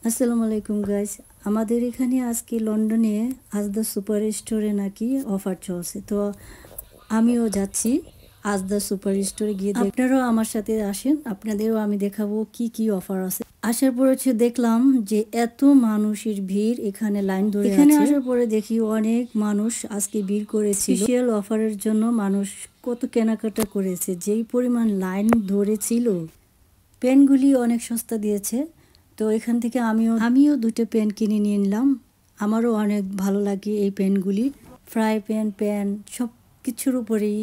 আসসালামু আলাইকুম গাইস। আমাদের এখানে আজকে লন্ডনে আজদা সুপার স্টোরে নাকি অফার চলছে, তো আমিও যাচ্ছি আজদা সুপার স্টোরে গিয়ে। আপনারাও আমার সাথে আসেন, আপনাদেরও আমি দেখাবো কি কি অফার আছে। আসার পরে দেখলাম যে এত মানুষের ভিড়, এখানে লাইন ধরে আছে। এখানে আসার পরে দেখি অনেক মানুষ আজকে ভিড় করেছিল স্পেশাল অফারের জন্য। মানুষ কত কেনাকাটা করেছে, যেই পরিমাণ লাইন ধরেছিল। পেনগুলি অনেক সস্তা দিয়েছে, তো এখান থেকে আমিও দুটো পেন কিনে নিয়ে নিলাম। আমারও অনেক ভালো লাগে এই পেনগুলি। ফ্রাই পেন সব কিছুর উপরেই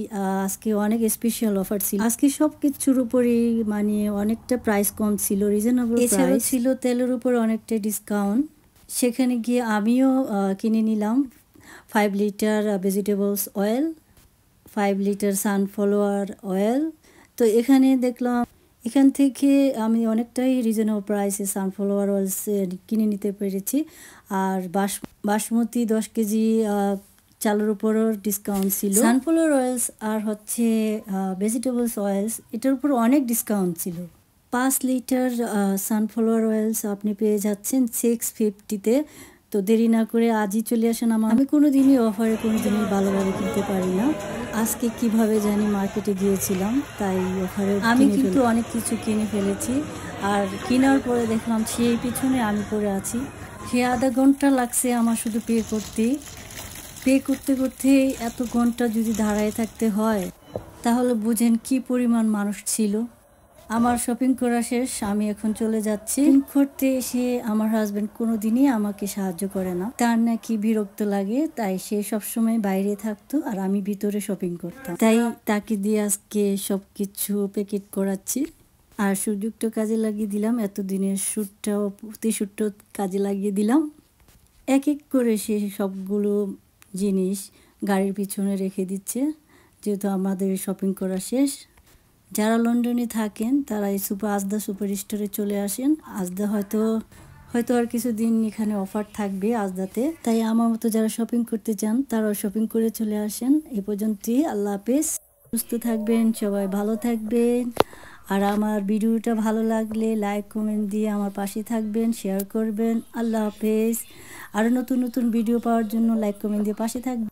আজকে অনেক স্পেশাল অফার ছিল। আজকে সব কিছুর উপরেই মানে অনেকটা প্রাইস কম ছিল, রিজনেবল প্রাইস ছিল। তেলের উপর অনেকটা ডিসকাউন্ট। সেখানে গিয়ে আমিও কিনে নিলাম 5 litre vegetables oil, 5 litre sunflower oil. তো এখানে দেখলাম এখান থেকে আমি অনেকটাই রিজনেবল প্রাইসে সানফ্লাওয়ার অয়েলস কিনে নিতে পেরেছি। আর বাসমতি 10 কেজি চালের উপরও ডিসকাউন্ট ছিল। সানফ্লাওয়ার অয়েলস আর হচ্ছে ভেজিটেবলস অয়েলস, এটার উপর অনেক ডিসকাউন্ট ছিল। 5 লিটার সানফ্লাওয়ার অয়েলস আপনি পেয়ে যাচ্ছেন 650-তে। তো দেরি না করে আজই চলে আসেন। আমি কোনোদিনই অফারে কোনোদিনই ভালোভাবে কিনতে পারি না। আজকে কিভাবে জানি মার্কেটে গিয়েছিলাম, তাই অফারে আমি কিন্তু অনেক কিছু কিনে ফেলেছি। আর কেনার পরে দেখলাম সেই পিছনে আমি পড়ে আছি। সে আধা ঘন্টা লাগছে আমার শুধু পে করতে করতে এত ঘন্টা যদি দাঁড়ায় থাকতে হয়, তাহলে বুঝেন কি পরিমাণ মানুষ ছিল। আমার শপিং করা শেষ, আমি এখন চলে যাচ্ছি। করতে এসে আমার হাজবেন্ড কোনোদিনই আমাকে সাহায্য করে না, তার নাকি বিরক্ত লাগে, তাই সে সবসময় বাইরে থাকতো আর আমি ভিতরে শপিং করতাম। তাই তাকে দিয়ে আজকে সবকিছু প্যাকেট করাচ্ছি। আর সুযোগটা কাজে লাগিয়ে দিলাম, এতদিনের প্রতিশোধটাও কাজে লাগিয়ে দিলাম। এক এক করে সে সবগুলো জিনিস গাড়ির পিছনে রেখে দিচ্ছে, যেহেতু আমাদের শপিং করা শেষ। যারা লন্ডনে থাকেন তারা এই আজদা সুপার স্টোরে চলে আসেন। আজদা হয়তো আর কিছুদিন এখানে অফার থাকবে আজদাতে, তাই আমার মতো যারা শপিং করতে চান তারাও শপিং করে চলে আসেন। এ পর্যন্তই, আল্লাহ হাফেজ। সুস্থ থাকবেন, সবাই ভালো থাকবেন। আর আমার ভিডিওটা ভালো লাগলে লাইক কমেন্ট দিয়ে আমার পাশে থাকবেন, শেয়ার করবেন। আল্লাহ হাফেজ। আরও নতুন নতুন ভিডিও পাওয়ার জন্য লাইক কমেন্ট দিয়ে পাশে থাকবেন।